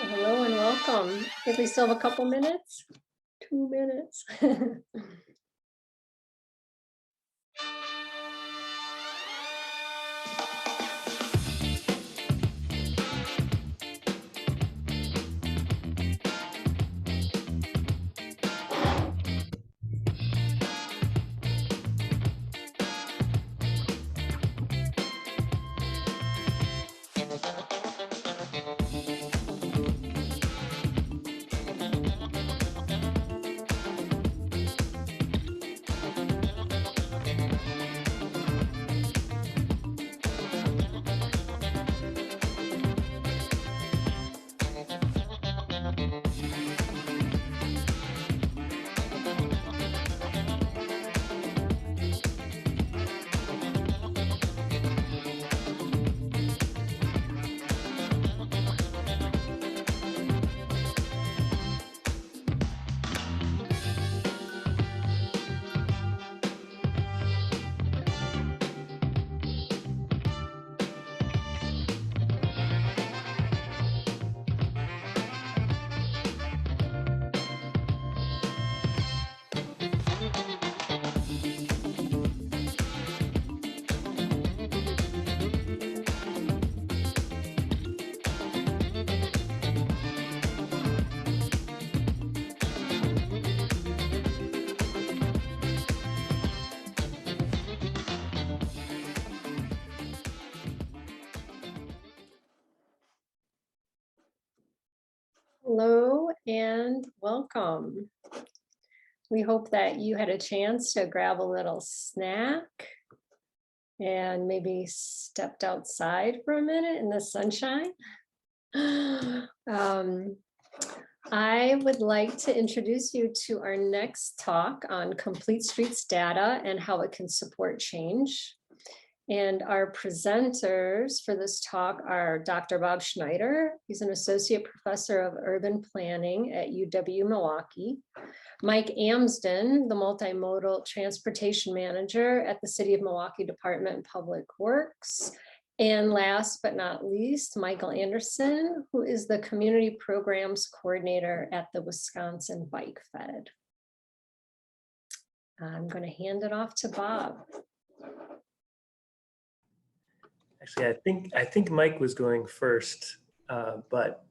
Hello and welcome. I think we still have a couple minutes. 2 minutes. Hello and welcome. We hope that you had a chance to grab a little snack and maybe stepped outside for a minute in the sunshine. Um, I would like to introduce you to our next talk on complete streets data and how it can support change. And our presenters for this talk are Dr. Bob Schneider. He's an associate professor of urban planning at UW-Milwaukee. Mike Amsden, the multimodal transportation manager at the City of Milwaukee Department of Public Works. And last but not least, Michael Anderson, who is the community programs coordinator at the Wisconsin Bike Fed. I'm going to hand it off to Bob. Actually, I think Mike was going first, but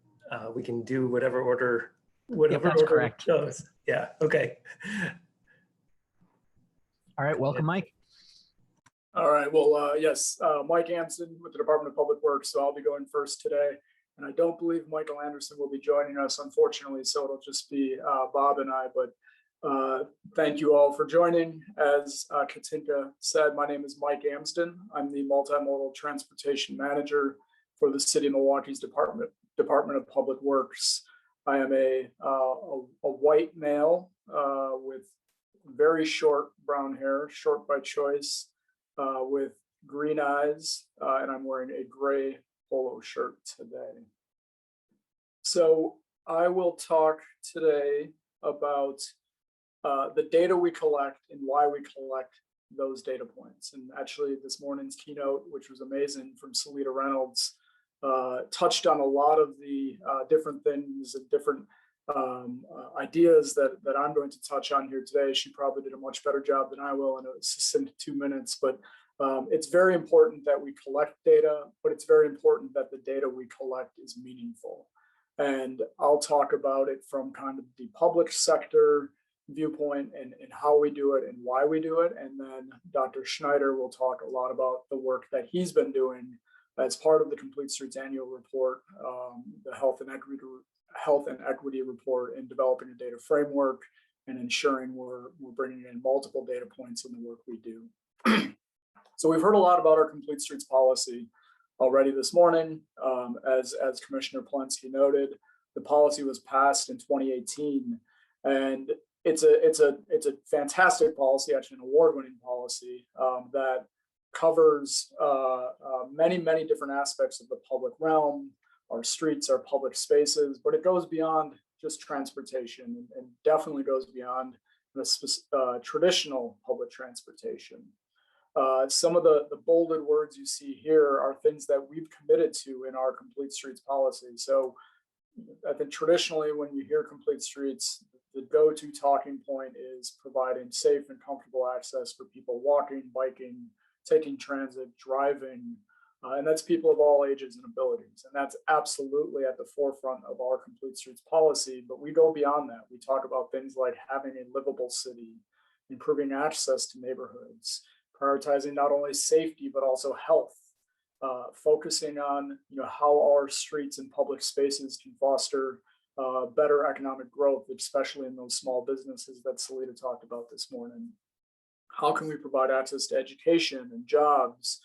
we can do whatever order that's correct. goes. Yeah. Okay. All right. Welcome, Mike. All right. Well, yes, Mike Amsden with the Department of Public Works. So I'll be going first today. And I don't believe Michael Anderson will be joining us, unfortunately. So it'll just be Bob and I. But thank you all for joining. As Katinka said, my name is Mike Amsden. I'm the multimodal transportation manager for the City of Milwaukee's Department of Public Works. I am a white male with very short brown hair, short by choice, with green eyes, and I'm wearing a gray polo shirt today. So I will talk today about the data we collect and why we collect those data points. And actually this morning's keynote, which was amazing from Salita Reynolds, touched on a lot of the different things and different ideas that I'm going to touch on here today. She probably did a much better job than I will in a succinct 2 minutes, but it's very important that we collect data, but it's very important that the data we collect is meaningful. And I'll talk about it from kind of the public sector viewpoint and how we do it and why we do it. And then Dr. Schneider will talk a lot about the work that he's been doing as part of the Complete Streets annual report, the health and equity report, in developing a data framework and ensuring we're bringing in multiple data points in the work we do. So we've heard a lot about our Complete Streets policy already this morning. As Commissioner Polensky noted, the policy was passed in 2018, and it's a fantastic policy, actually an award-winning policy that covers many different aspects of the public realm, our streets, our public spaces, but it goes beyond just transportation and definitely goes beyond the traditional public transportation. Some of the bolded words you see here are things that we've committed to in our Complete Streets policy. So I think traditionally when you hear Complete Streets, the go-to talking point is providing safe and comfortable access for people walking, biking, taking transit, driving, and that's people of all ages and abilities. And that's absolutely at the forefront of our Complete Streets policy, but we go beyond that. We talk about things like having a livable city, improving access to neighborhoods, prioritizing not only safety, but also health, focusing on how our streets and public spaces can foster better economic growth, especially in those small businesses that Salita talked about this morning. How can we provide access to education and jobs?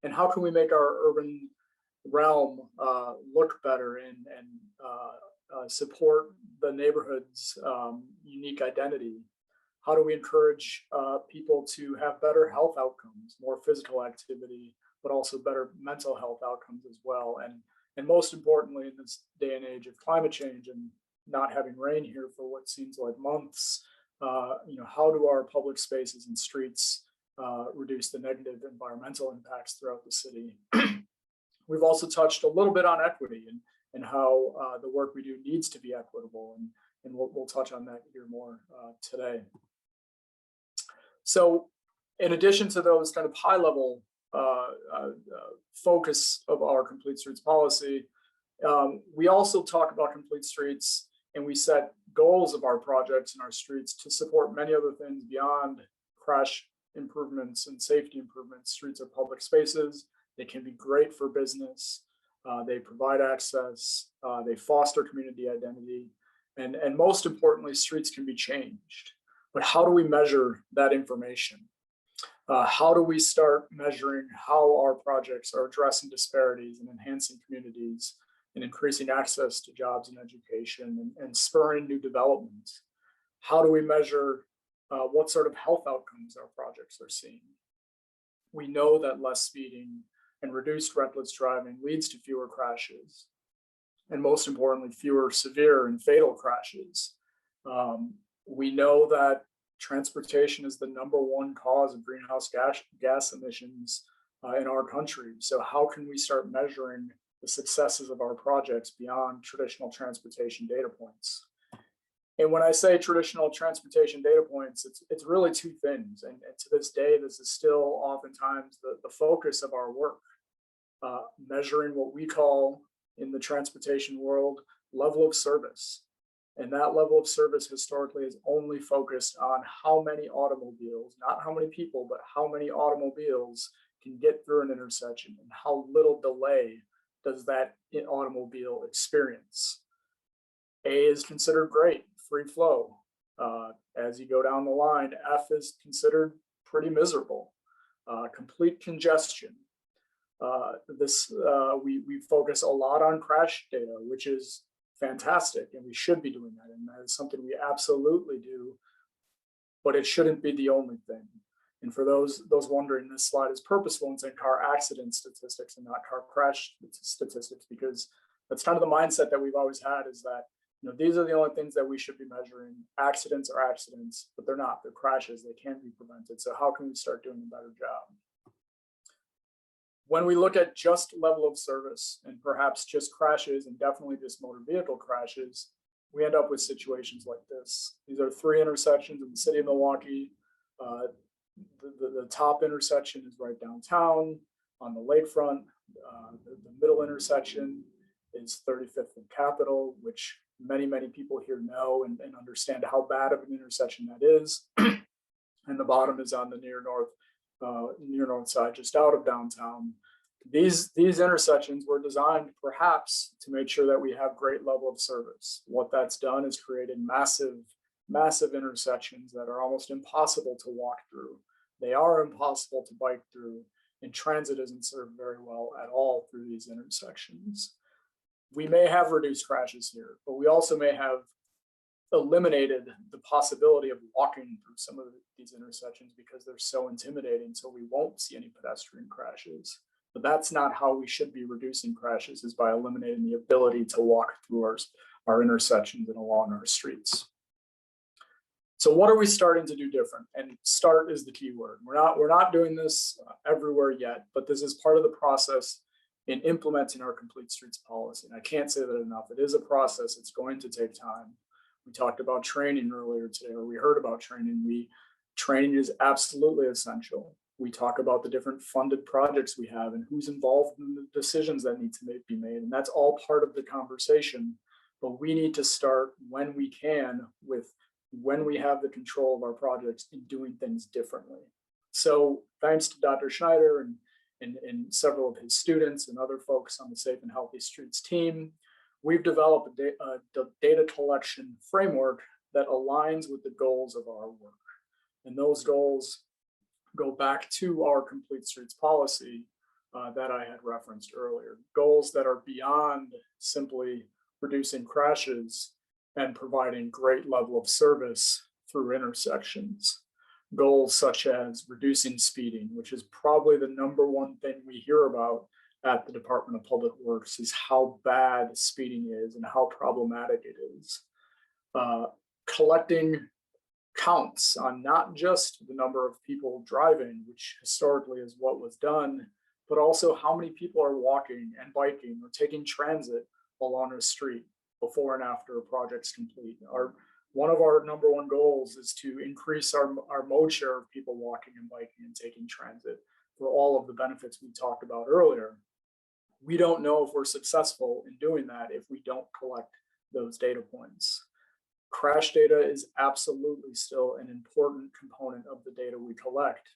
And how can we make our urban realm look better and support the neighborhood's unique identity? How do we encourage people to have better health outcomes, more physical activity, but also better mental health outcomes as well? And most importantly, in this day and age of climate change and not having rain here for what seems like months, how do our public spaces and streets reduce the negative environmental impacts throughout the city? We've also touched a little bit on equity and how the work we do needs to be equitable, and we'll touch on that here more today. So in addition to those kind of high level focus of our Complete Streets policy, we also talk about Complete Streets and we set goals of our projects and our streets to support many other things beyond crash improvements and safety improvements. Streets are public spaces. They can be great for business. They provide access, they foster community identity, and most importantly, streets can be changed. But how do we measure that information? How do we start measuring how our projects are addressing disparities and enhancing communities and increasing access to jobs and education and spurring new development? How do we measure what sort of health outcomes our projects are seeing? We know that less speeding and reduced reckless driving leads to fewer crashes, and most importantly, fewer severe and fatal crashes. We know that transportation is the #1 cause of greenhouse gas emissions in our country. So how can we start measuring the successes of our projects beyond traditional transportation data points? And when I say traditional transportation data points, it's really two things. And to this day, this is still oftentimes the focus of our work, measuring what we call in the transportation world level of service. And that level of service historically is only focused on how many automobiles, not how many people, but how many automobiles can get through an intersection and how little delay does that automobile experience. A is considered great, free flow. As you go down the line, F is considered pretty miserable, complete congestion. We focus a lot on crash data, which is fantastic, and we should be doing that, and that is something we absolutely do, but it shouldn't be the only thing. And for those wondering, this slide is purposeful in saying car accident statistics and not car crash statistics, because that's kind of the mindset that we've always had, is that these are the only things that we should be measuring. Accidents are accidents, but they're not. They're crashes. They can be prevented. So how can we start doing a better job? When we look at just level of service and perhaps just crashes and definitely just motor vehicle crashes, we end up with situations like this. These are 3 intersections in the city of Milwaukee. The top intersection is right downtown on the lakefront. The middle intersection is 35th and Capitol, which many people here know and understand how bad of an intersection that is. And the bottom is on the near north side, just out of downtown. These intersections were designed perhaps to make sure that we have great level of service. What that's done is created massive intersections that are almost impossible to walk through. They are impossible to bike through, and transit isn't served very well at all through these intersections. We may have reduced crashes here, but we also may have eliminated the possibility of walking through some of these intersections because they're so intimidating, so we won't see any pedestrian crashes. But that's not how we should be reducing crashes, is by eliminating the ability to walk through our intersections and along our streets. So what are we starting to do different? And start is the key word. We're not doing this everywhere yet, but this is part of the process in implementing our complete streets policy. And I can't say that enough. It is a process. It's going to take time. We talked about training earlier today, or we heard about training. Training is absolutely essential. We talk about the different funded projects we have and who's involved in the decisions that need to be made. And that's all part of the conversation. But we need to start when we can with when we have the control of our projects in doing things differently. So thanks to Dr. Schneider and several of his students and other folks on the Safe and Healthy Streets team, we've developed a data collection framework that aligns with the goals of our work. And those goals go back to our complete streets policy that I had referenced earlier. Goals that are beyond simply reducing crashes and providing great level of service through intersections. Goals such as reducing speeding, which is probably the #1 thing we hear about at the Department of Public Works, is how bad speeding is and how problematic it is. Collecting counts on not just the number of people driving, which historically is what was done, but also how many people are walking and biking or taking transit along a street before and after a project's complete. One of our #1 goals is to increase our mode share of people walking and biking and taking transit for all of the benefits we talked about earlier. We don't know if we're successful in doing that if we don't collect those data points. Crash data is absolutely still an important component of the data we collect,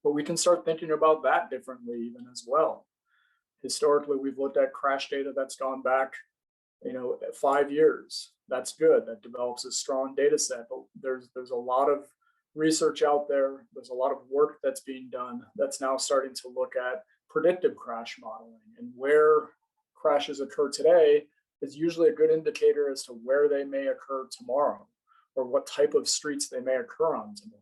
but we can start thinking about that differently even as well. Historically, we've looked at crash data that's gone back, 5 years. That's good. That develops a strong data set. But there's a lot of research out there. There's a lot of work that's being done that's now starting to look at predictive crash modeling, and where crashes occur today is usually a good indicator as to where they may occur tomorrow, or what type of streets they may occur on tomorrow.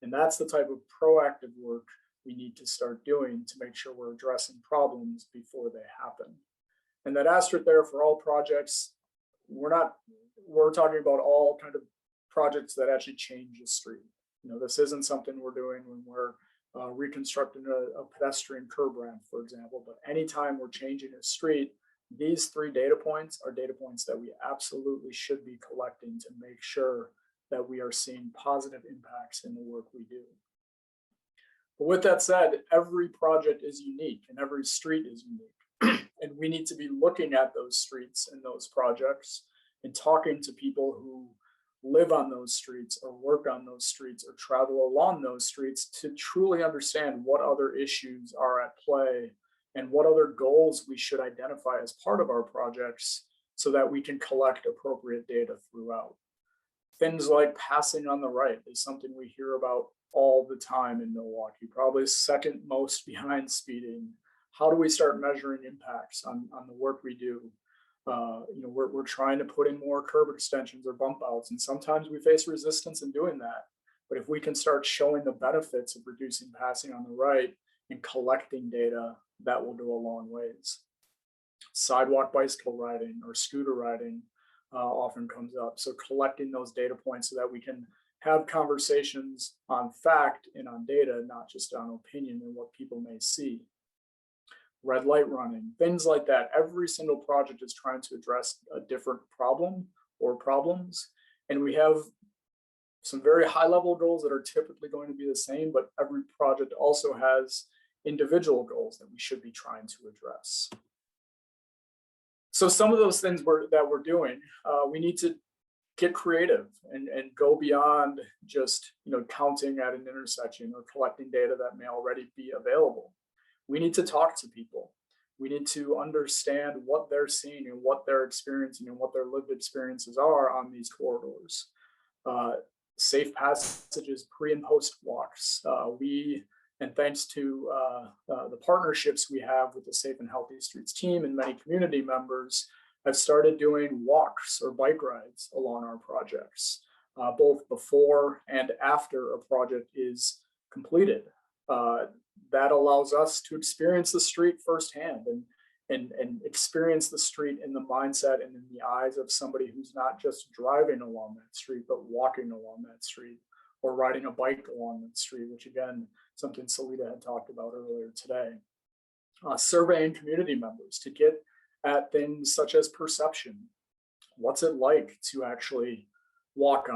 And that's the type of proactive work we need to start doing to make sure we're addressing problems before they happen. And that asterisk there for all projects, we're talking about all kind of projects that actually change the street. This isn't something we're doing when we're reconstructing a pedestrian curb ramp, for example, but anytime we're changing a street, these 3 data points are data points that we absolutely should be collecting to make sure that we are seeing positive impacts in the work we do. But with that said, every project is unique and every street is unique. And we need to be looking at those streets and those projects and talking to people who live on those streets or work on those streets or travel along those streets to truly understand what other issues are at play and what other goals we should identify as part of our projects so that we can collect appropriate data throughout. Things like passing on the right is something we hear about all the time in Milwaukee, probably second most behind speeding. How do we start measuring impacts on the work we do? We're trying to put in more curb extensions or bump outs, and sometimes we face resistance in doing that. But if we can start showing the benefits of reducing passing on the right and collecting data, that will go a long ways. Sidewalk bicycle riding or scooter riding often comes up. So collecting those data points so that we can have conversations on fact and on data, not just on opinion and what people may see. Red light running, things like that. Every single project is trying to address a different problem or problems. And we have some very high level goals that are typically going to be the same, but every project also has individual goals that we should be trying to address. So some of those things that we're doing, we need to get creative and go beyond just counting at an intersection or collecting data that may already be available. We need to talk to people. We need to understand what they're seeing and what they're experiencing and what their lived experiences are on these corridors. Safe passages pre and post walks. And thanks to the partnerships we have with the Safe and Healthy Streets team and many community members, have started doing walks or bike rides along our projects, both before and after a project is completed. That allows us to experience the street firsthand and experience the street in the mindset and in the eyes of somebody who's not just driving along that street, but walking along that street or riding a bike along that street, which again, something Salita had talked about earlier today. Surveying community members to get at things such as perception. What's it like to actually walk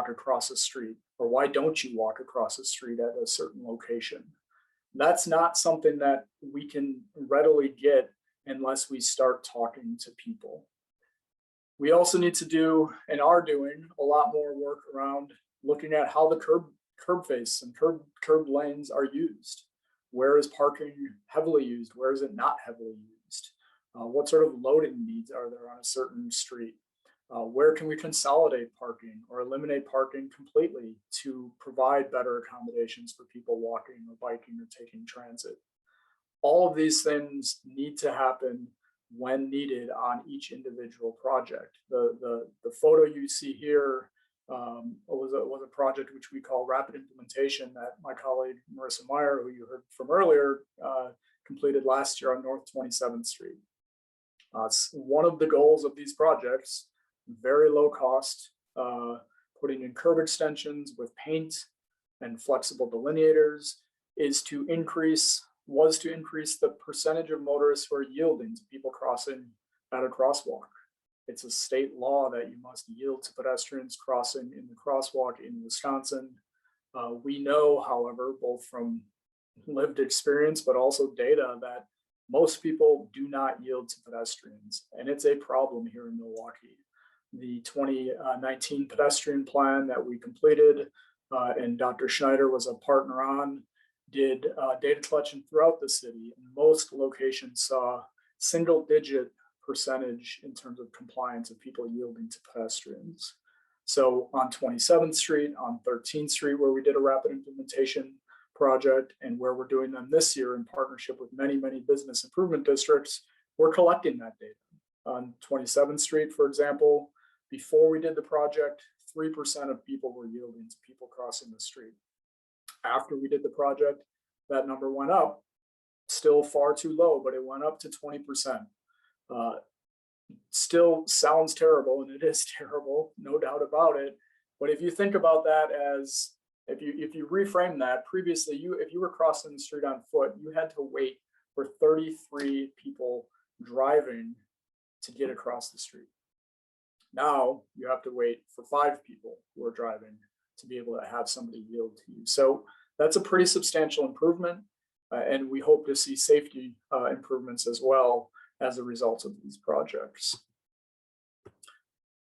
across a street, or why don't you walk across a street at a certain location? That's not something that we can readily get unless we start talking to people. We also need to do and are doing a lot more work around looking at how the curb face and curb lanes are used. Where is parking heavily used? Where is it not heavily used? What sort of loading needs are there on a certain street? Where can we consolidate parking or eliminate parking completely to provide better accommodations for people walking or biking or taking transit? All of these things need to happen when needed on each individual project. The photo you see here was a project which we call Rapid Implementation that my colleague Marissa Meyer, who you heard from earlier, completed last year on North 27th Street. One of the goals of these projects, very low cost, putting in curb extensions with paint and flexible delineators, was to increase the percentage of motorists who are yielding to people crossing at a crosswalk. It's a state law that you must yield to pedestrians crossing in the crosswalk in Wisconsin. We know, however, both from lived experience, but also data, that most people do not yield to pedestrians, and it's a problem here in Milwaukee. The 2019 pedestrian plan that we completed and Dr. Schneider was a partner on did data collection throughout the city, and most locations saw single-digit percentage in terms of compliance of people yielding to pedestrians. So on 27th Street, on 13th Street, where we did a rapid implementation project, and where we're doing them this year in partnership with many, many business improvement districts, we're collecting that data. On 27th Street, for example, before we did the project, 3% of people were yielding to people crossing the street. After we did the project, that number went up, still far too low, but it went up to 20%. Still sounds terrible, and it is terrible, no doubt about it. But if you think about that as, if you reframe that, previously, if you were crossing the street on foot, you had to wait for 33 people driving to get across the street. Now you have to wait for 5 people who are driving to be able to have somebody yield to you. So that's a pretty substantial improvement, and we hope to see safety improvements as well as a result of these projects.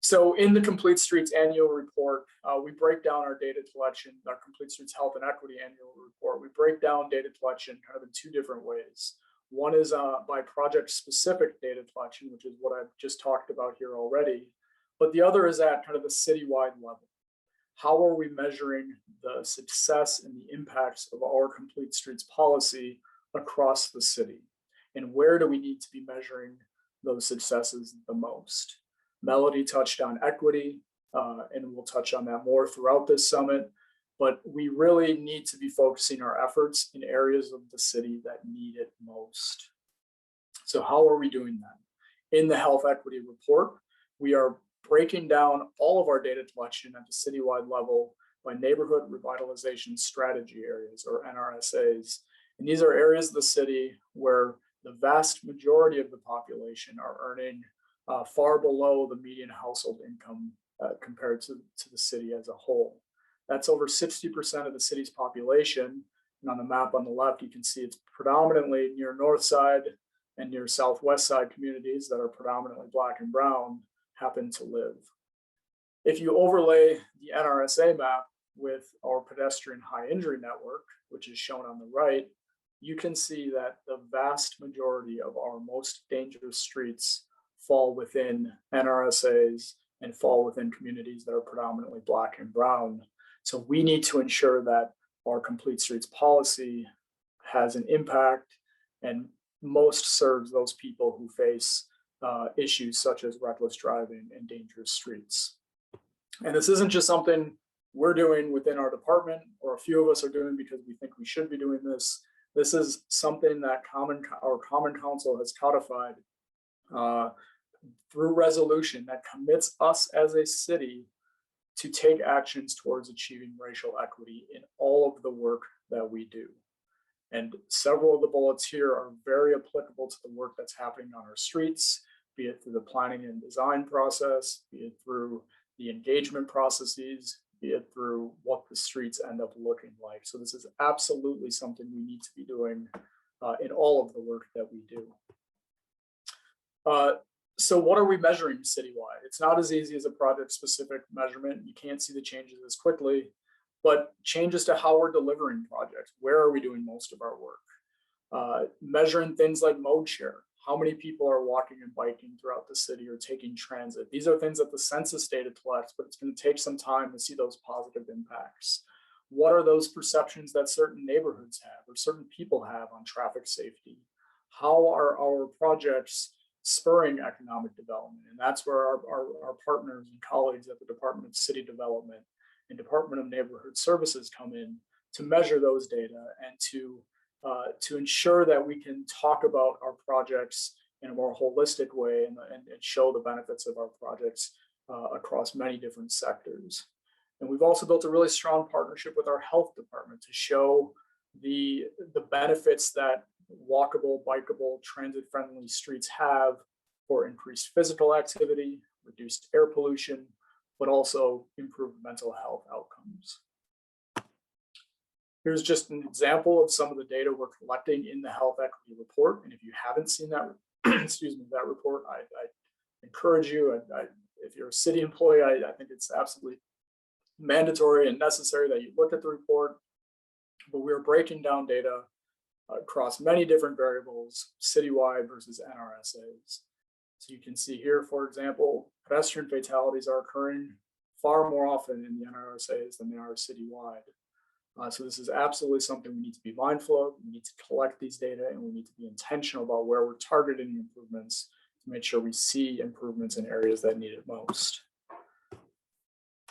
So in the Complete Streets annual report, we break down our data collection, our Complete Streets Health and Equity annual report. We break down data collection kind of in 2 different ways. One is by project specific data collection, which is what I've just talked about here already. But the other is at kind of the citywide level. How are we measuring the success and the impacts of our Complete Streets policy across the city? And where do we need to be measuring those successes the most? Melody touched on equity, and we'll touch on that more throughout this summit. But we really need to be focusing our efforts in areas of the city that need it most. So how are we doing that? In the Health Equity Report, we are breaking down all of our data collection at the citywide level by neighborhood revitalization strategy areas, or NRSAs. And these are areas of the city where the vast majority of the population are earning far below the median household income compared to the city as a whole. That's over 60% of the city's population. And on the map on the left, you can see it's predominantly near North Side and near Southwest Side communities that are predominantly Black and brown happen to live. If you overlay the NRSA map with our pedestrian high injury network, which is shown on the right, you can see that the vast majority of our most dangerous streets fall within NRSAs and fall within communities that are predominantly Black and brown. So we need to ensure that our Complete Streets policy has an impact and most serves those people who face issues such as reckless driving and dangerous streets. And this isn't just something we're doing within our department, or a few of us are doing because we think we should be doing this. This is something that our Common Council has codified through resolution that commits us as a city to take actions towards achieving racial equity in all of the work that we do. And several of the bullets here are very applicable to the work that's happening on our streets, be it through the planning and design process, be it through the engagement processes, be it through what the streets end up looking like. So this is absolutely something we need to be doing in all of the work that we do. So what are we measuring citywide? It's not as easy as a project-specific measurement. You can't see the changes as quickly, but changes to how we're delivering projects. Where are we doing most of our work? Measuring things like mode share. How many people are walking and biking throughout the city or taking transit? These are things that the census data collects, but it's going to take some time to see those positive impacts. What are those perceptions that certain neighborhoods have or certain people have on traffic safety? How are our projects spurring economic development? And that's where our partners and colleagues at the Department of City Development and Department of Neighborhood Services come in to measure those data and to ensure that we can talk about our projects in a more holistic way and show the benefits of our projects across many different sectors. And we've also built a really strong partnership with our health department to show the benefits that walkable, bikeable, transit-friendly streets have for increased physical activity, reduced air pollution, but also improved mental health outcomes. Here's just an example of some of the data we're collecting in the Health Equity Report. And if you haven't seen that, excuse me, that report, I encourage you, if you're a city employee, I think it's absolutely mandatory and necessary that you look at the report. but we were breaking down data across many different variables, citywide versus NRSAs. So you can see here, for example, pedestrian fatalities are occurring far more often in the NRSAs than they are citywide. So this is absolutely something we need to be mindful of. We need to collect these data, and we need to be intentional about where we're targeting improvements to make sure we see improvements in areas that need it most.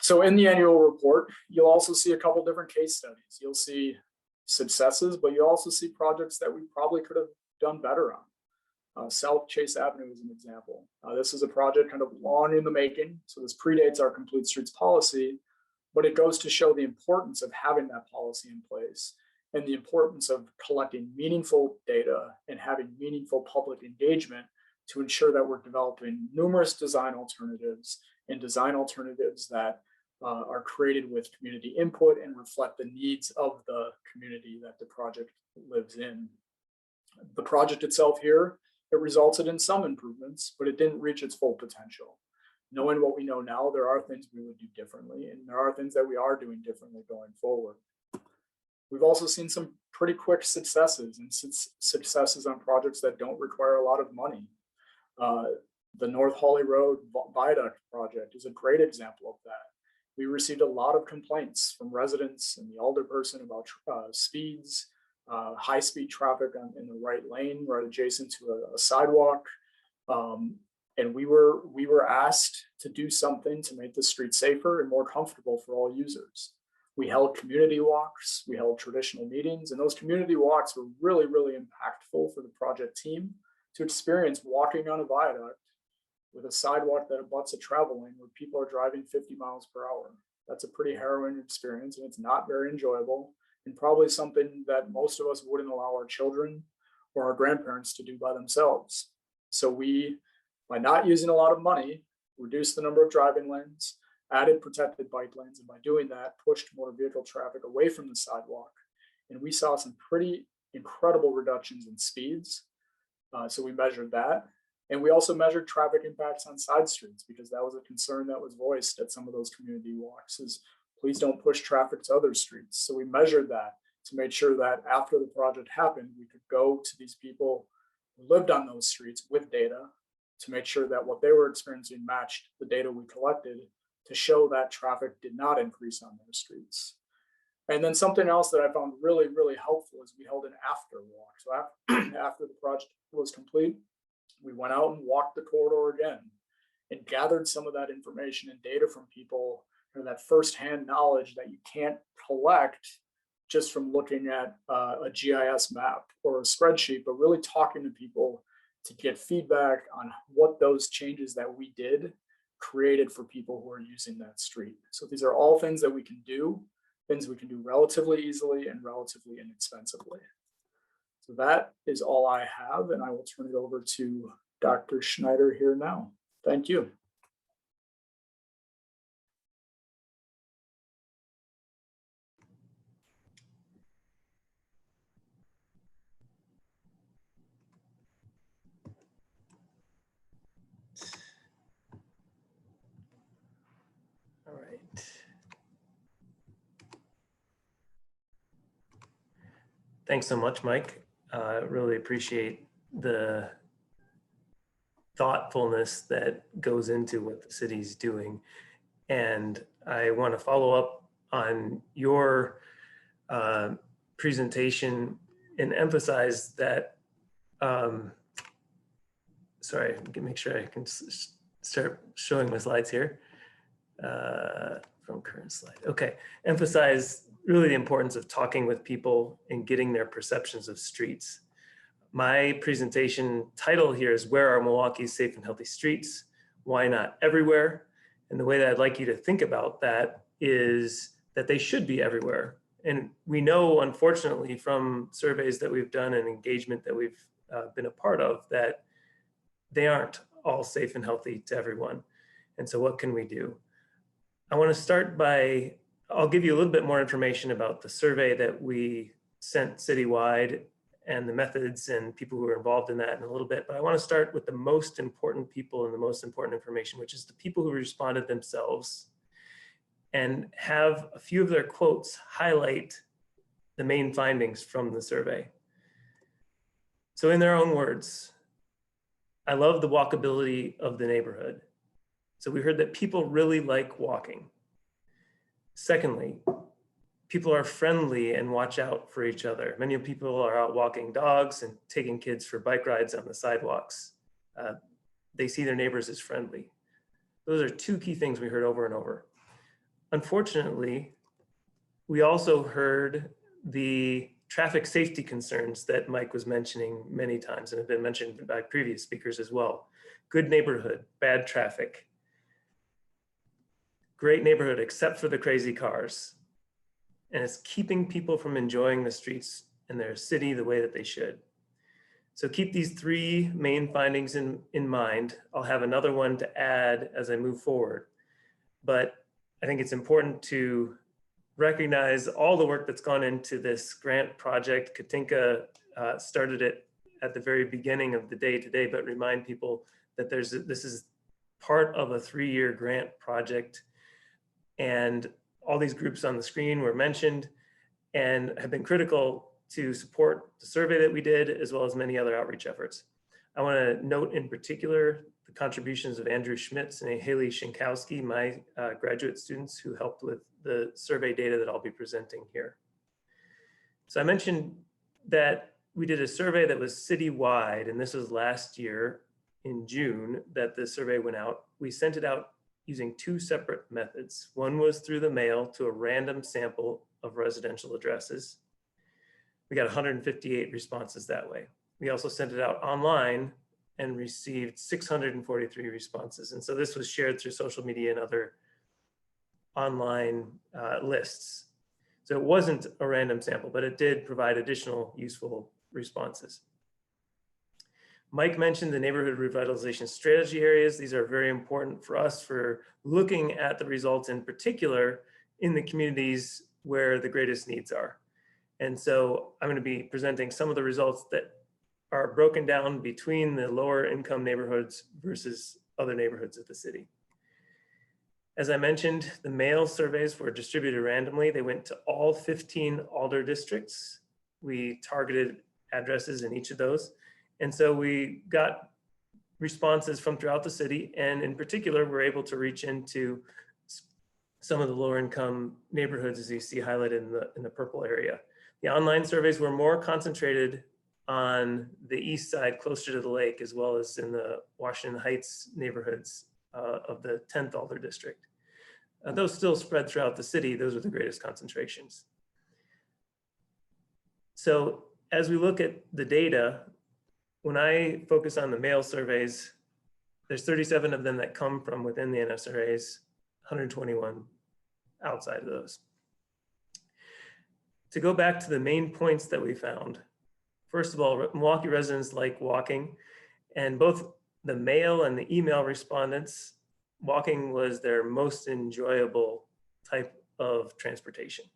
So in the annual report, you'll also see a couple different case studies. You'll see successes, but you also see projects that we probably could have done better on. South Chase Avenue is an example. This is a project kind of long in the making. So this predates our Complete Streets policy, but it goes to show the importance of having that policy in place and the importance of collecting meaningful data and having meaningful public engagement to ensure that we're developing numerous design alternatives and design alternatives that are created with community input and reflect the needs of the community that the project lives in. The project itself here, it resulted in some improvements, but it didn't reach its full potential. Knowing what we know now, there are things we would do differently, and there are things that we are doing differently going forward. We've also seen some pretty quick successes and successes on projects that don't require a lot of money. The North Hawley Road Viaduct project is a great example of that. We received a lot of complaints from residents and the alderperson about speeds, high-speed traffic in the right lane, right adjacent to a sidewalk. And we were asked to do something to make the street safer and more comfortable for all users. We held community walks, we held traditional meetings, and those community walks were really, really impactful for the project team to experience walking on a viaduct with a sidewalk that abuts a travel lane where people are driving 50 miles per hour. That's a pretty harrowing experience, and it's not very enjoyable, and probably something that most of us wouldn't allow our children or our grandparents to do by themselves. So we, by not using a lot of money, reduced the number of driving lanes, added protected bike lanes, and by doing that, pushed motor vehicle traffic away from the sidewalk. And we saw some pretty incredible reductions in speeds. So we measured that. And we also measured traffic impacts on side streets, because that was a concern that was voiced at some of those community walks, is please don't push traffic to other streets. So we measured that to make sure that after the project happened, we could go to these people who lived on those streets with data to make sure that what they were experiencing matched the data we collected to show that traffic did not increase on their streets. And then something else that I found really, really helpful is we held an after walk. So after the project was complete, we went out and walked the corridor again and gathered some of that information and data from people, and that firsthand knowledge that you can't collect just from looking at a GIS map or a spreadsheet, but really talking to people to get feedback on what those changes that we did created for people who are using that street. So these are all things that we can do, things we can do relatively easily and relatively inexpensively. So that is all I have, and I will turn it over to Dr. Schneider here now. Thank you. All right. Thanks so much, Mike. Really appreciate the thoughtfulness that goes into what the city's doing. And I want to follow up on your presentation and emphasize that, sorry, make sure I can start showing my slides here from current slide. Okay, emphasize really the importance of talking with people and getting their perceptions of streets. My presentation title here is Where Are Milwaukee's Safe and Healthy Streets? Why Not Everywhere? And the way that I'd like you to think about that is that they should be everywhere. And we know, unfortunately, from surveys that we've done and engagement that we've been a part of, that they aren't all safe and healthy to everyone. And so what can we do? I want to start by, I'll give you a little bit more information about the survey that we sent citywide and the methods and people who were involved in that in a little bit. But I want to start with the most important people and the most important information, which is the people who responded themselves, and have a few of their quotes highlight the main findings from the survey. So in their own words, I love the walkability of the neighborhood. So we heard that people really like walking. Secondly, people are friendly and watch out for each other. Many people are out walking dogs and taking kids for bike rides on the sidewalks. They see their neighbors as friendly. Those are two key things we heard over and over. Unfortunately, we also heard the traffic safety concerns that Mike was mentioning many times and have been mentioned by previous speakers as well. Good neighborhood, bad traffic. Great neighborhood, except for the crazy cars. And it's keeping people from enjoying the streets and their city the way that they should. So keep these three main findings in mind. I'll have another one to add as I move forward. But I think it's important to recognize all the work that's gone into this grant project. Katinka started it at the very beginning of the day today, but remind people that this is part of a 3-year grant project. And all these groups on the screen were mentioned and have been critical to support the survey that we did, as well as many other outreach efforts. I want to note in particular the contributions of Andrew Schmitz and Haley Shinkowski, my graduate students who helped with the survey data that I'll be presenting here. So I mentioned that we did a survey that was citywide, and this was last year in June that the survey went out. We sent it out using 2 separate methods. One was through the mail to a random sample of residential addresses. We got 158 responses that way. We also sent it out online and received 643 responses. And so this was shared through social media and other online lists. So it wasn't a random sample, but it did provide additional useful responses. Mike mentioned the neighborhood revitalization strategy areas. These are very important for us for looking at the results in particular in the communities where the greatest needs are. And so I'm going to be presenting some of the results that are broken down between the lower income neighborhoods versus other neighborhoods of the city. As I mentioned, the mail surveys were distributed randomly. They went to all 15 Alder districts. We targeted addresses in each of those. And so we got responses from throughout the city. And in particular, we're able to reach into some of the lower income neighborhoods, as you see highlighted in the purple area. The online surveys were more concentrated on the east side, closer to the lake, as well as in the Washington Heights neighborhoods of the 10th Alder district. Those still spread throughout the city. Those are the greatest concentrations. So as we look at the data, when I focus on the mail surveys, there's 37 of them that come from within the NSRAs, 121 outside of those. To go back to the main points that we found, first of all, Milwaukee residents like walking, and both the mail and the email respondents, walking was their most enjoyable type of transportation.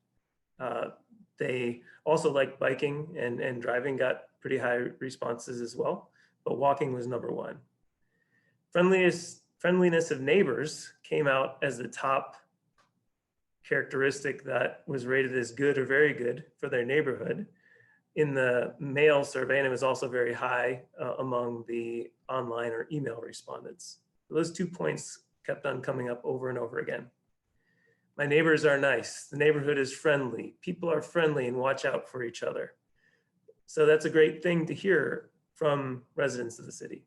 They also liked biking, and driving got pretty high responses as well, but walking was number 1. Friendliness of neighbors came out as the top characteristic that was rated as good or very good for their neighborhood in the mail survey, and it was also very high among the online or email respondents. Those 2 points kept on coming up over and over again. My neighbors are nice. The neighborhood is friendly. People are friendly and watch out for each other. So that's a great thing to hear from residents of the city.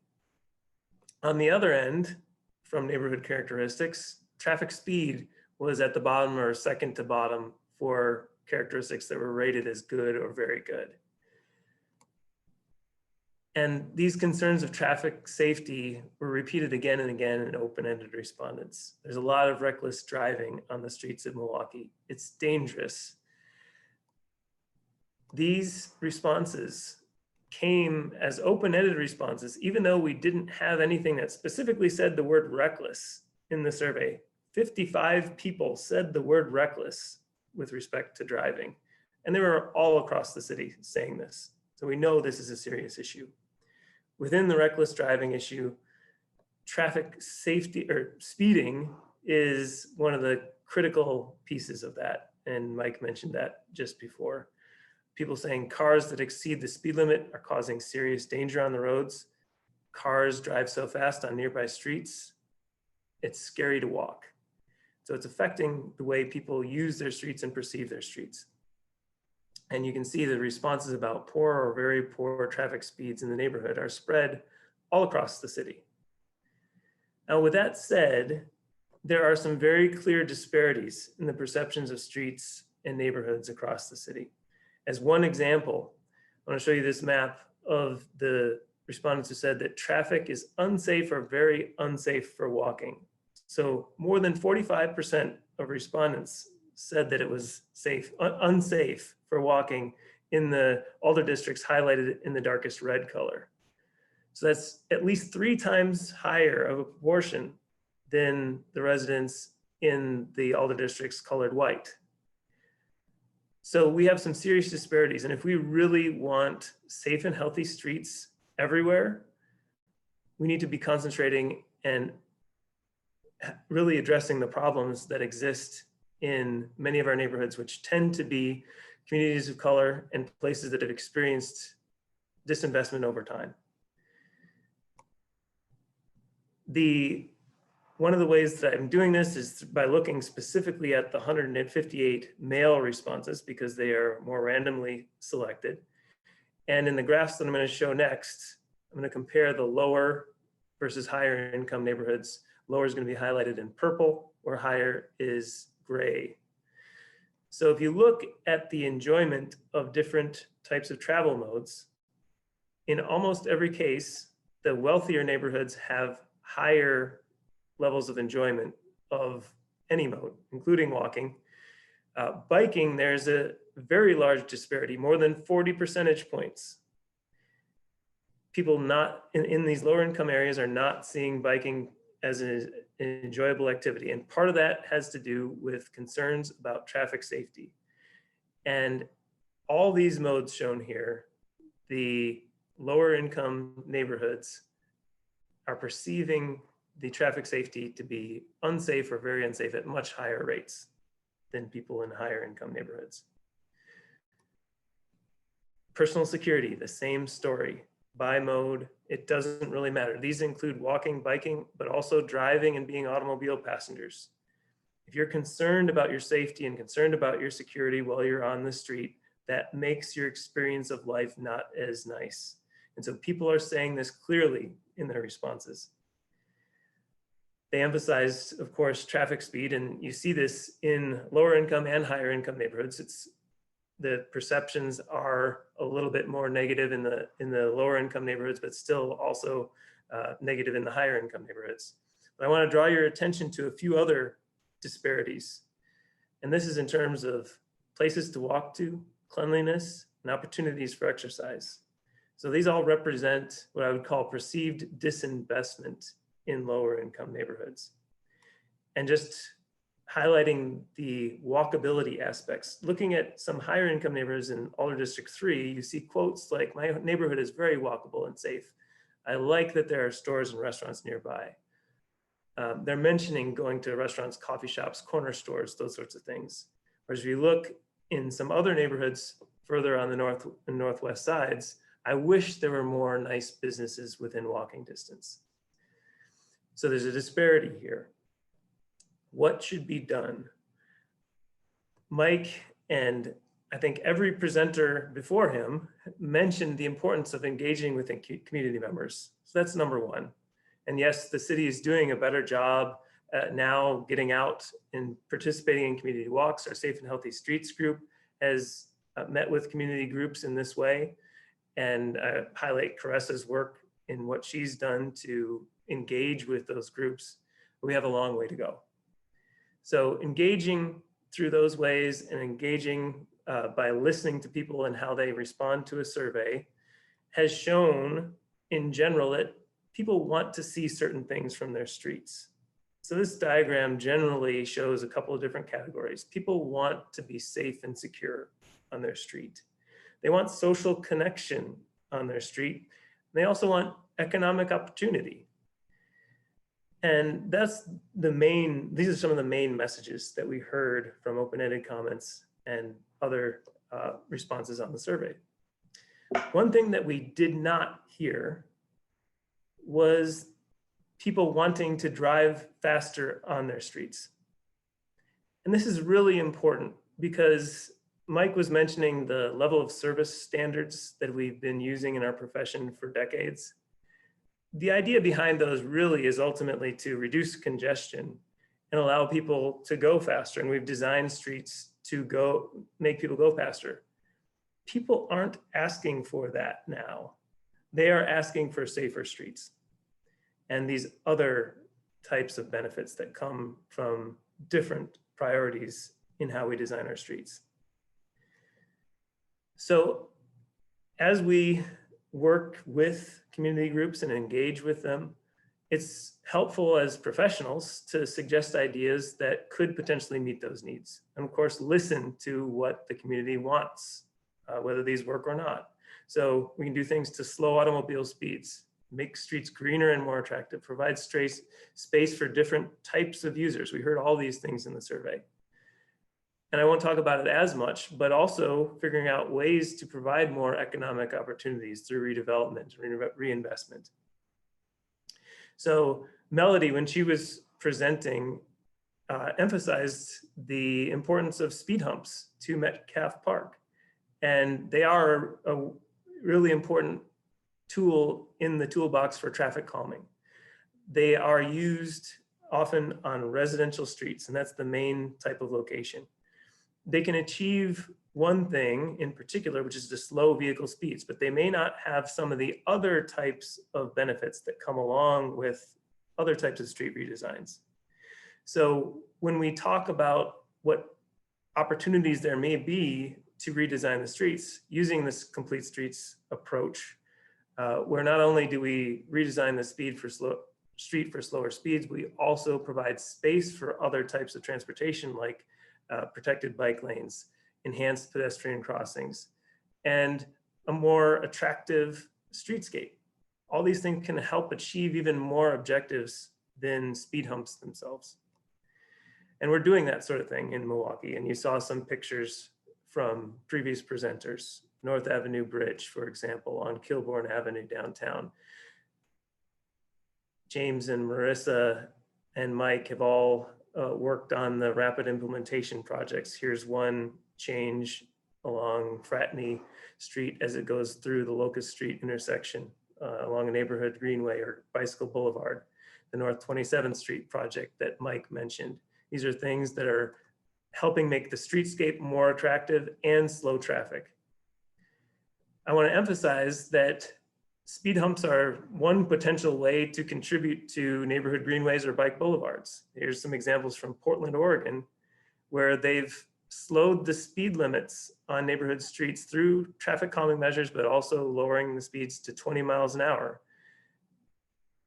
On the other end, from neighborhood characteristics, traffic speed was at the bottom or second to bottom for characteristics that were rated as good or very good. And these concerns of traffic safety were repeated again and again in open-ended respondents. There's a lot of reckless driving on the streets of Milwaukee. It's dangerous. These responses came as open-ended responses, even though we didn't have anything that specifically said the word reckless in the survey. 55 people said the word reckless with respect to driving. And they were all across the city saying this. So we know this is a serious issue. Within the reckless driving issue, traffic safety or speeding is one of the critical pieces of that. And Mike mentioned that just before. people saying cars that exceed the speed limit are causing serious danger on the roads. Cars drive so fast on nearby streets, it's scary to walk. So it's affecting the way people use their streets and perceive their streets. And you can see the responses about poor or very poor traffic speeds in the neighborhood are spread all across the city. Now, with that said, there are some very clear disparities in the perceptions of streets and neighborhoods across the city. As one example, I want to show you this map of the respondents who said that traffic is unsafe or very unsafe for walking. So more than 45% of respondents said that it was unsafe for walking in the Alder districts highlighted in the darkest red color. So that's at least 3 times higher of a proportion than the residents in the Alder districts colored white. So we have some serious disparities. And if we really want safe and healthy streets everywhere, we need to be concentrating and really addressing the problems that exist in many of our neighborhoods, which tend to be communities of color and places that have experienced disinvestment over time. One of the ways that I'm doing this is by looking specifically at the 158 male responses because they are more randomly selected. And in the graphs that I'm going to show next, I'm going to compare the lower versus higher income neighborhoods. Lower is going to be highlighted in purple, where higher is gray. So if you look at the enjoyment of different types of travel modes, in almost every case, the wealthier neighborhoods have higher levels of enjoyment of any mode, including walking. Biking, there's a very large disparity, more than 40 percentage points. People not in these lower income areas are not seeing biking as an enjoyable activity. And part of that has to do with concerns about traffic safety. And all these modes shown here, the lower income neighborhoods are perceiving the traffic safety to be unsafe or very unsafe at much higher rates than people in higher income neighborhoods. Personal security, the same story. By mode, it doesn't really matter. These include walking, biking, but also driving and being automobile passengers. If you're concerned about your safety and concerned about your security while you're on the street, that makes your experience of life not as nice. And so people are saying this clearly in their responses. They emphasize, of course, traffic speed, and you see this in lower income and higher income neighborhoods. The perceptions are a little bit more negative in the lower income neighborhoods, but still also negative in the higher income neighborhoods. But I want to draw your attention to a few other disparities. And this is in terms of places to walk to, cleanliness, and opportunities for exercise. So these all represent what I would call perceived disinvestment in lower income neighborhoods. And just highlighting the walkability aspects. Looking at some higher income neighborhoods in Alder District 3, you see quotes like, "My neighborhood is very walkable and safe. I like that there are stores and restaurants nearby." They're mentioning going to restaurants, coffee shops, corner stores, those sorts of things. Whereas if you look in some other neighborhoods further on the north and northwest sides, I wish there were more nice businesses within walking distance. So there's a disparity here. What should be done? Mike and I think every presenter before him mentioned the importance of engaging with community members. So that's number one. And yes, the city is doing a better job now getting out and participating in community walks. Our Safe and Healthy Streets group has met with community groups in this way. And I highlight Caressa's work in what she's done to engage with those groups. We have a long way to go. So engaging through those ways and engaging by listening to people and how they respond to a survey has shown in general that people want to see certain things from their streets. So this diagram generally shows a couple of different categories. People want to be safe and secure on their street. They want social connection on their street. They also want economic opportunity. And that's these are some of the main messages that we heard from open-ended comments and other responses on the survey. One thing that we did not hear was people wanting to drive faster on their streets. And this is really important because Mike was mentioning the level of service standards that we've been using in our profession for decades. The idea behind those really is ultimately to reduce congestion and allow people to go faster. And we've designed streets to make people go faster. People aren't asking for that now. They are asking for safer streets and these other types of benefits that come from different priorities in how we design our streets. So as we work with community groups and engage with them, it's helpful as professionals to suggest ideas that could potentially meet those needs. And of course, listen to what the community wants, whether these work or not. So we can do things to slow automobile speeds, make streets greener and more attractive, provide space for different types of users. We heard all these things in the survey. And I won't talk about it as much, but also figuring out ways to provide more economic opportunities through redevelopment, reinvestment. So Melody, when she was presenting, emphasized the importance of speed humps to Metcalf Park. And they are a really important tool in the toolbox for traffic calming. They are used often on residential streets, and that's the main type of location. They can achieve one thing in particular, which is to slow vehicle speeds, but they may not have some of the other types of benefits that come along with other types of street redesigns. So when we talk about what opportunities there may be to redesign the streets using this complete streets approach, where not only do we redesign the street for slower speeds, we also provide space for other types of transportation like protected bike lanes, enhanced pedestrian crossings, and a more attractive streetscape. All these things can help achieve even more objectives than speed humps themselves. And we're doing that sort of thing in Milwaukee. And you saw some pictures from previous presenters, North Avenue Bridge, for example, on Kilbourne Avenue downtown. James and Marissa and Mike have all worked on the rapid implementation projects. Here's one change along Fratney Street as it goes through the Locust Street intersection along a neighborhood greenway or bicycle boulevard, the North 27th Street project that Mike mentioned. These are things that are helping make the streetscape more attractive and slow traffic. I want to emphasize that speed humps are one potential way to contribute to neighborhood greenways or bike boulevards. Here's some examples from Portland, Oregon, where they've slowed the speed limits on neighborhood streets through traffic calming measures, but also lowering the speeds to 20 miles an hour.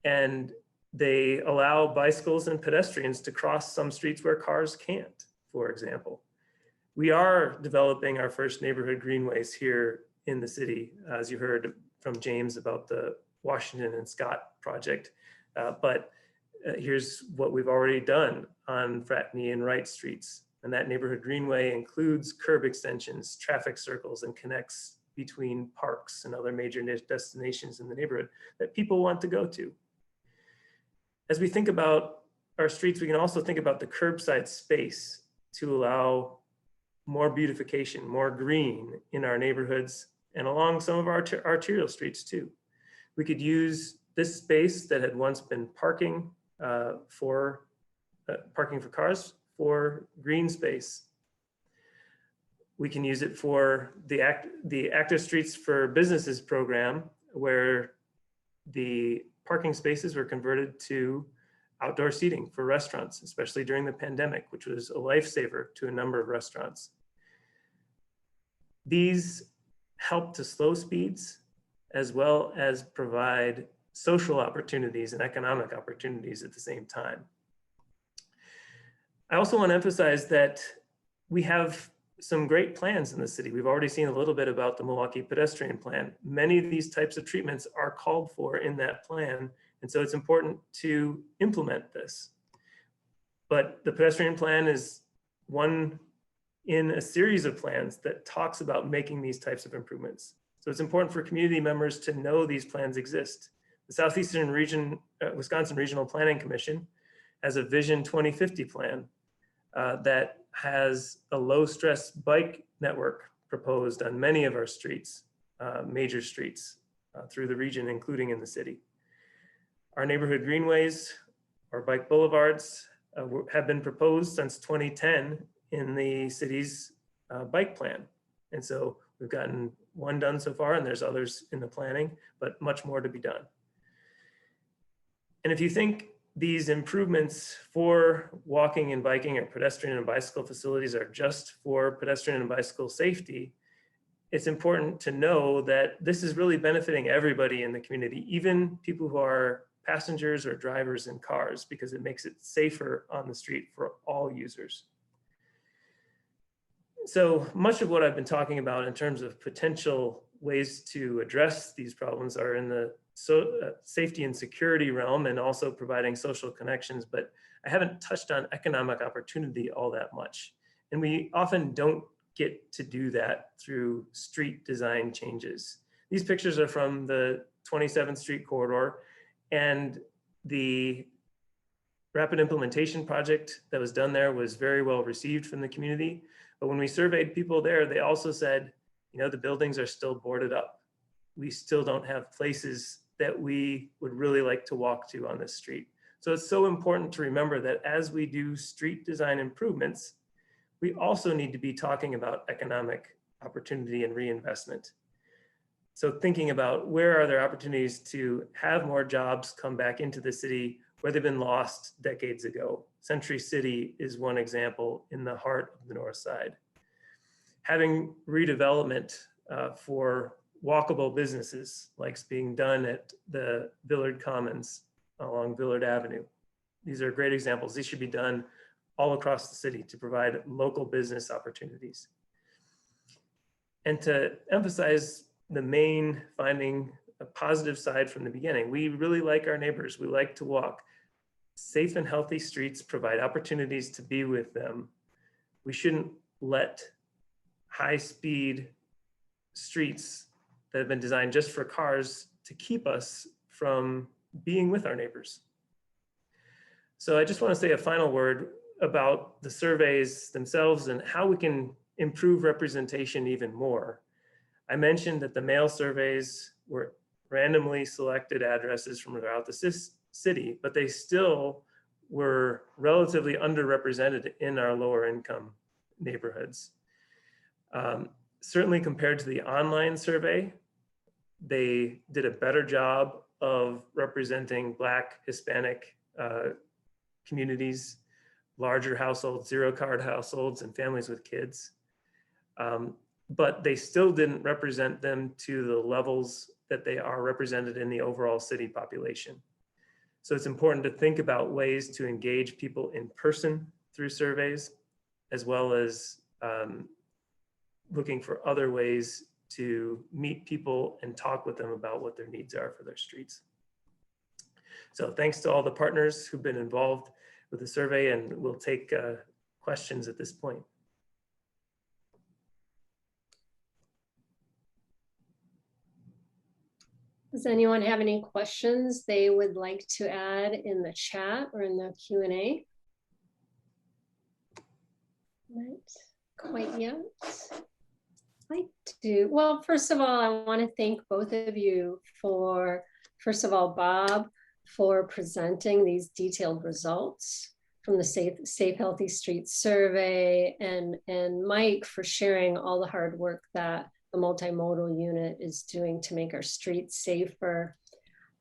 And they allow bicycles and pedestrians to cross some streets where cars can't, for example. We are developing our first neighborhood greenways here in the city, as you heard from James about the Washington and Scott project. But here's what we've already done on Fratney and Wright Streets. And that neighborhood greenway includes curb extensions, traffic circles, and connects between parks and other major destinations in the neighborhood that people want to go to. As we think about our streets, we can also think about the curbside space to allow more beautification, more green in our neighborhoods and along some of our arterial streets too. We could use this space that had once been parking for cars for green space. We can use it for the Active Streets for Businesses program, where the parking spaces were converted to outdoor seating for restaurants, especially during the pandemic, which was a lifesaver to a number of restaurants. These help to slow speeds as well as provide social opportunities and economic opportunities at the same time. I also want to emphasize that we have some great plans in the city. We've already seen a little bit about the Milwaukee pedestrian plan. Many of these types of treatments are called for in that plan. And so it's important to implement this. But the pedestrian plan is one in a series of plans that talks about making these types of improvements. So it's important for community members to know these plans exist. The Southeastern Region, Wisconsin Regional Planning Commission has a Vision 2050 plan that has a low stress bike network proposed on many of our streets, major streets through the region, including in the city. Our neighborhood greenways or bike boulevards have been proposed since 2010 in the city's bike plan. And so we've gotten one done so far, and there's others in the planning, but much more to be done. And if you think these improvements for walking and biking or pedestrian and bicycle facilities are just for pedestrian and bicycle safety, it's important to know that this is really benefiting everybody in the community, even people who are passengers or drivers in cars, because it makes it safer on the street for all users. So much of what I've been talking about in terms of potential ways to address these problems are in the safety and security realm, and also providing social connections, but I haven't touched on economic opportunity all that much. And we often don't get to do that through street design changes. These pictures are from the 27th Street corridor, and the rapid implementation project that was done there was very well received from the community. But when we surveyed people there, they also said, you know, the buildings are still boarded up. We still don't have places that we would really like to walk to on this street. So it's so important to remember that as we do street design improvements, we also need to be talking about economic opportunity and reinvestment. So thinking about where are there opportunities to have more jobs come back into the city where they've been lost decades ago. Century City is one example in the heart of the North Side. Having redevelopment for walkable businesses, like being done at the Villard Commons along Villard Avenue. These are great examples. These should be done all across the city to provide local business opportunities. And to emphasize the main finding, a positive side from the beginning, we really like our neighbors. We like to walk. Safe and healthy streets provide opportunities to be with them. We shouldn't let high-speed streets that have been designed just for cars to keep us from being with our neighbors. So I just want to say a final word about the surveys themselves and how we can improve representation even more. I mentioned that the mail surveys were randomly selected addresses from throughout the city, but they still were relatively underrepresented in our lower income neighborhoods. Certainly compared to the online survey, they did a better job of representing Black, Hispanic communities, larger households, zero-card households, and families with kids. But they still didn't represent them to the levels that they are represented in the overall city population. So it's important to think about ways to engage people in person through surveys, as well as looking for other ways to meet people and talk with them about what their needs are for their streets. So thanks to all the partners who've been involved with the survey, and we'll take questions at this point. Does anyone have any questions they would like to add in the chat or in the Q&A? Not quite yet. I do. Well, first of all, I want to thank both of you for, first of all, Bob, for presenting these detailed results from the Safe Healthy Streets survey, and Mike for sharing all the hard work that the multimodal unit is doing to make our streets safer.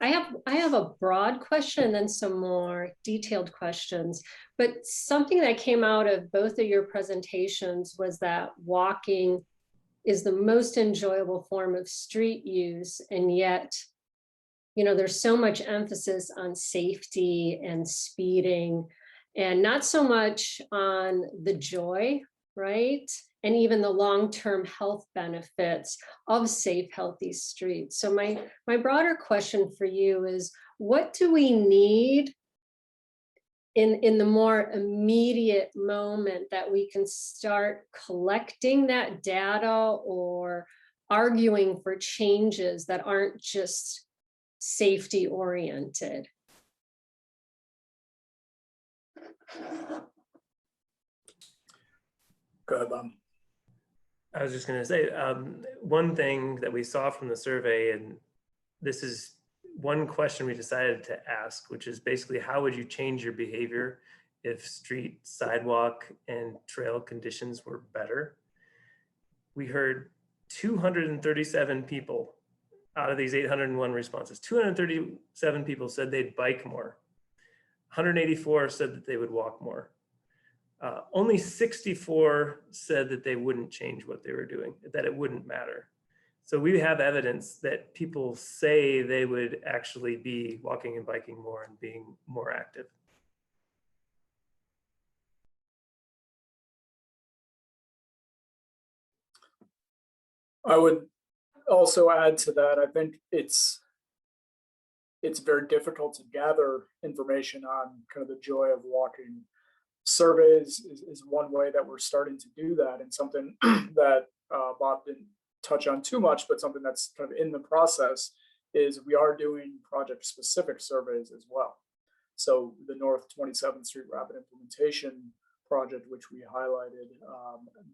I have a broad question and then some more detailed questions, but something that came out of both of your presentations was that walking is the most enjoyable form of street use, and yet, you know, there's so much emphasis on safety and speeding, and not so much on the joy, right? And even the long-term health benefits of safe, healthy streets. So my broader question for you is, what do we need in the more immediate moment that we can start collecting that data or arguing for changes that aren't just safety oriented. Go ahead, Bob. I was just going to say, one thing that we saw from the survey, and this is one question we decided to ask, which is basically, how would you change your behavior if street, sidewalk, and trail conditions were better? We heard 237 people out of these 801 responses. 237 people said they'd bike more. 184 said that they would walk more. Only 64 said that they wouldn't change what they were doing, that it wouldn't matter. So we have evidence that people say they would actually be walking and biking more and being more active. I would also add to that, I think it's very difficult to gather information on kind of the joy of walking. Surveys is one way that we're starting to do that, and something that Bob didn't touch on too much, but something that's kind of in the process is we are doing project-specific surveys as well. So the North 27th Street Rapid Implementation Project, which we highlighted,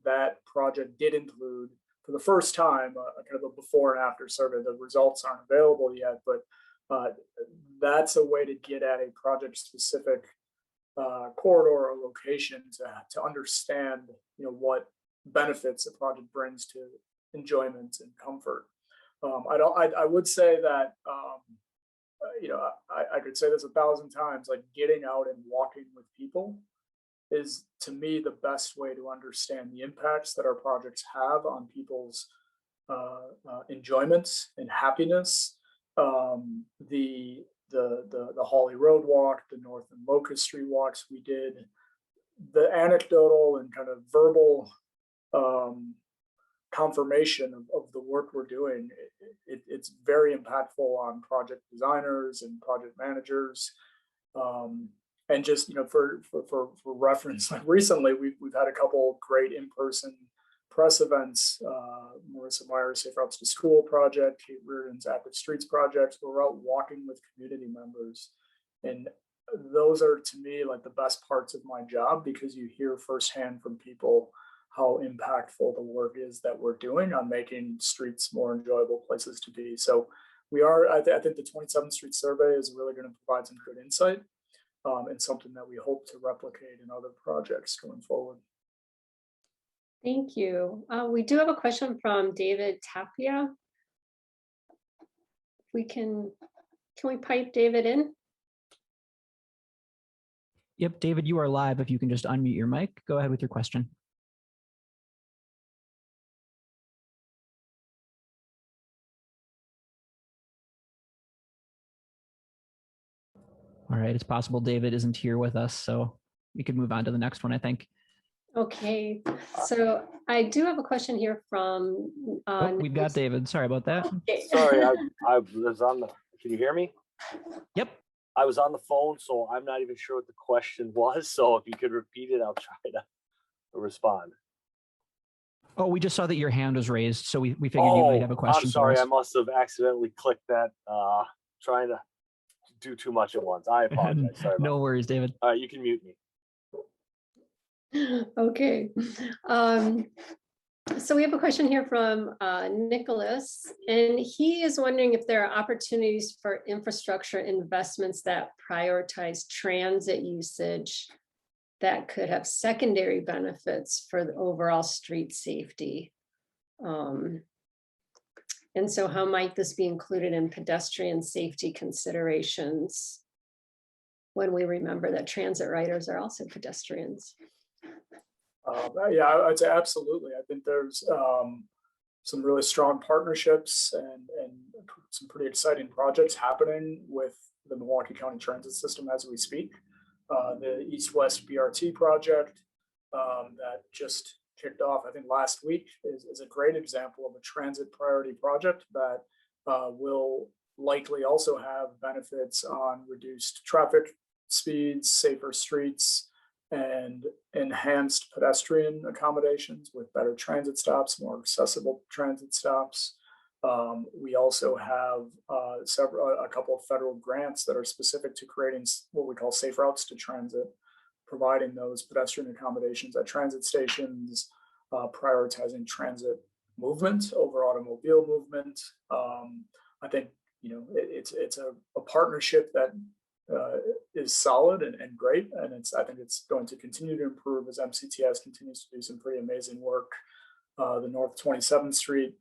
that project did include, for the first time, a kind of a before and after survey. The results aren't available yet, but that's a way to get at a project-specific corridor or location to understand, what benefits a project brings to enjoyment and comfort. I would say that, I could say this 1,000 times, like getting out and walking with people is, to me, the best way to understand the impacts that our projects have on people's enjoyment and happiness. The Hawley Road walk, the North and Locust Street walks we did, the anecdotal and kind of verbal confirmation of the work we're doing, it's very impactful on project designers and project managers. And just, for reference, like recently we've had a couple great in-person press events, Marissa Meyer's Safe Routes to School project, Kate Reardon's Active Streets project, where we're out walking with community members. And those are, to me, like the best parts of my job, because you hear firsthand from people how impactful the work is that we're doing on making streets more enjoyable places to be. So we are, I think the 27th Street survey is really going to provide some good insight, and something that we hope to replicate in other projects going forward. Thank you. We do have a question from David Tapia. Can we pipe David in? Yep, David, you are live. If you can just unmute your mic, go ahead with your question. All right, it's possible David isn't here with us, so we could move on to the next one, I think. Okay, so I do have a question here from. We've got David. Sorry about that. Okay. Sorry, I was on the. Can you hear me? Yep. I was on the phone, so I'm not even sure what the question was. So if you could repeat it, I'll try to respond. Oh, we just saw that your hand was raised, so we figured you might have a question. I'm sorry, for us. I must have accidentally clicked that. Trying to do too much at once. I apologize. Sorry. No worries, David. All right, you can mute me. Okay. So we have a question here from Nicholas, and he is wondering if there are opportunities for infrastructure investments that prioritize transit usage that could have secondary benefits for the overall street safety. And so how might this be included in pedestrian safety considerations when we remember that transit riders are also pedestrians? Yeah, I'd say absolutely. I think there's some really strong partnerships and some pretty exciting projects happening with the Milwaukee County Transit System as we speak. The East-West BRT project that just kicked off, I think, last week is a great example of a transit priority project that will likely also have benefits on reduced traffic speeds, safer streets, and enhanced pedestrian accommodations with better transit stops, more accessible transit stops. We also have a couple of federal grants that are specific to creating what we call safe routes to transit, providing those pedestrian accommodations at transit stations, prioritizing transit movement over automobile movement. I think it's a partnership that is solid and great, and I think it's going to continue to improve as MCTS continues to do some pretty amazing work. The North 27th Street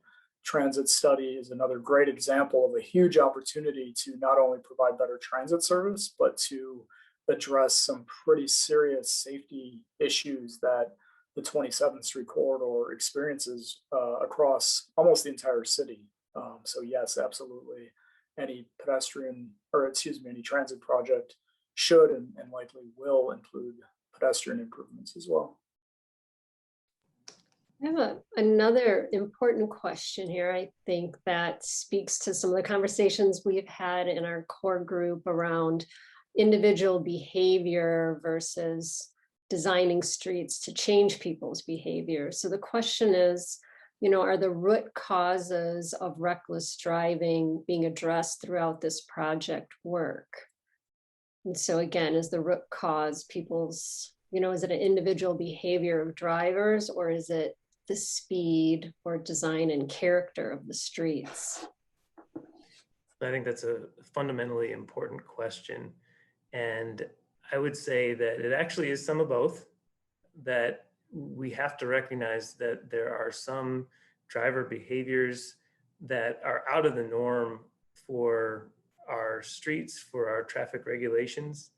transit study is another great example of a huge opportunity to not only provide better transit service, but to address some pretty serious safety issues that the 27th Street corridor experiences across almost the entire city. So yes, absolutely. Any any transit project should and likely will include pedestrian improvements as well. I have another important question here, I think, that speaks to some of the conversations we've had in our core group around individual behavior versus designing streets to change people's behavior. So the question is, are the root causes of reckless driving being addressed throughout this project work? And so again, is the root cause people's, is it an individual behavior of drivers, or is it the speed or design and character of the streets? I think that's a fundamentally important question. And I would say that it actually is some of both, that we have to recognize that there are some driver behaviors that are out of the norm for our streets, for our traffic regulations.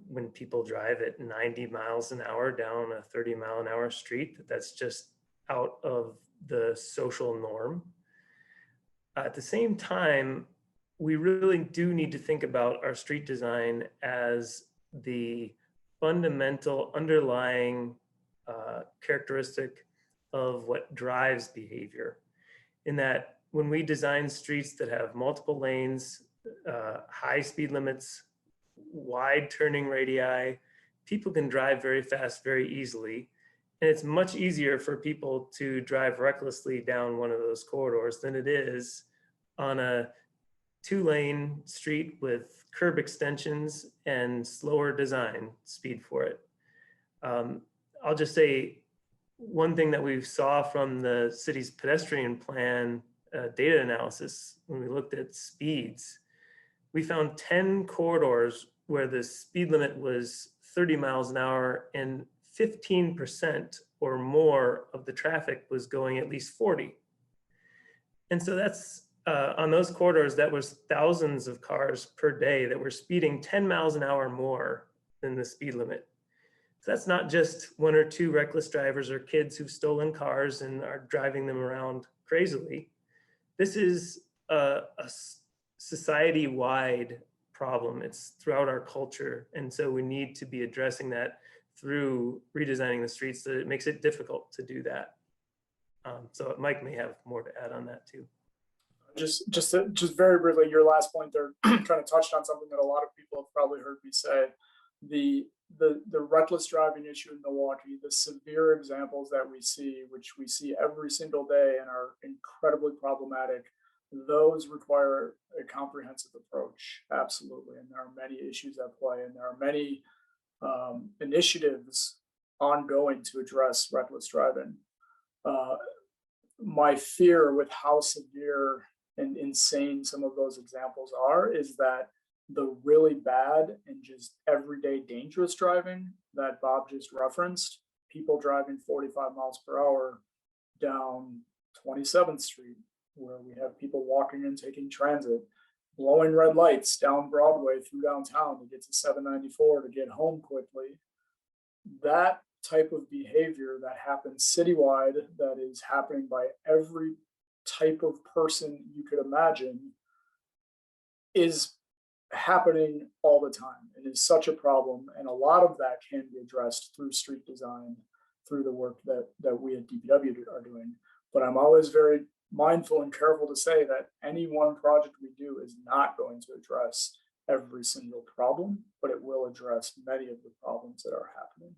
When people drive at 90 miles an hour down a 30-mile-an-hour street, that's just out of the social norm. At the same time, we really do need to think about our street design as the fundamental underlying characteristic of what drives behavior. In that, when we design streets that have multiple lanes, high speed limits, wide turning radii, people can drive very fast, very easily. And it's much easier for people to drive recklessly down one of those corridors than it is on a 2-lane street with curb extensions and slower design speed for it. I'll just say one thing that we saw from the city's pedestrian plan data analysis when we looked at speeds, we found 10 corridors where the speed limit was 30 miles an hour and 15% or more of the traffic was going at least 40. And so that's on those corridors, that was thousands of cars per day that were speeding 10 miles an hour more than the speed limit. So that's not just 1 or 2 reckless drivers or kids who've stolen cars and are driving them around crazily. This is a society-wide problem. It's throughout our culture. And so we need to be addressing that through redesigning the streets so that it makes it difficult to do that. So Mike may have more to add on that too. Just very briefly, your last point there kind of touched on something that a lot of people have probably heard me say. The reckless driving issue in Milwaukee, the severe examples that we see, which we see every single day and are incredibly problematic, those require a comprehensive approach, absolutely. And there are many issues at play, and there are many initiatives ongoing to address reckless driving. My fear with how severe and insane some of those examples are is that the really bad and just everyday dangerous driving that Bob just referenced, people driving 45 miles per hour down 27th Street, where we have people walking and taking transit, blowing red lights down Broadway through downtown to get to 794 to get home quickly. That type of behavior that happens citywide, that is happening by every type of person you could imagine, is happening all the time. It is such a problem, and a lot of that can be addressed through street design, through the work that we at DPW are doing. But I'm always very mindful and careful to say that any one project we do is not going to address every single problem, but it will address many of the problems that are happening.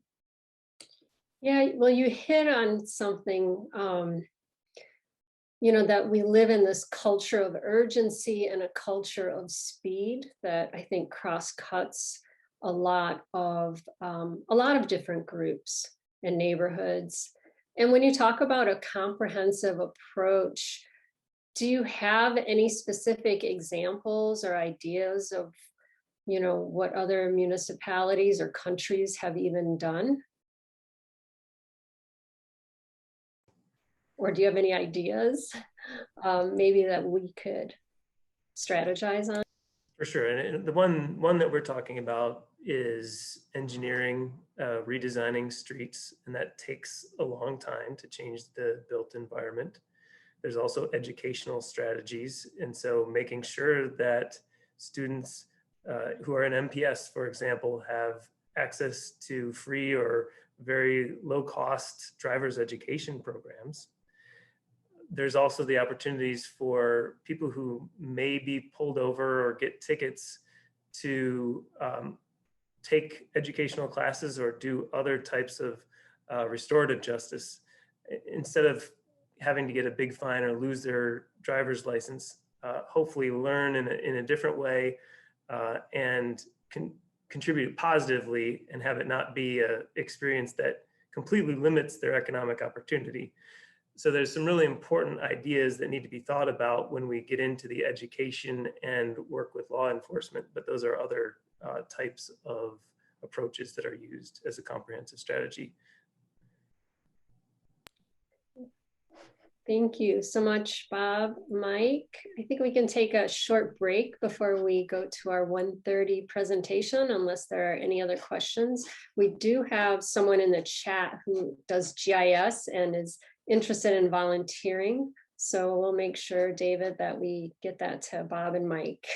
Yeah, well, you hit on something, that we live in this culture of urgency and a culture of speed that I think cross-cuts a lot of different groups and neighborhoods. And when you talk about a comprehensive approach, do you have any specific examples or ideas of, what other municipalities or countries have even done? Or do you have any ideas maybe that we could strategize on? For sure. And the one that we're talking about is engineering, redesigning streets, and that takes a long time to change the built environment. There's also educational strategies. And so making sure that students who are in MPS, for example, have access to free or very low cost driver's education programs. There's also the opportunities for people who may be pulled over or get tickets to take educational classes or do other types of restorative justice. Instead of having to get a big fine or lose their driver's license, hopefully learn in a different way and contribute positively and have it not be an experience that completely limits their economic opportunity. So there's some really important ideas that need to be thought about when we get into the education and work with law enforcement, but those are other types of approaches that are used as a comprehensive strategy. Thank you so much, Bob. Mike, I think we can take a short break before we go to our 1:30 presentation, unless there are any other questions. We do have someone in the chat who does GIS and is interested in volunteering. So we'll make sure, David, that we get that to Bob and Mike.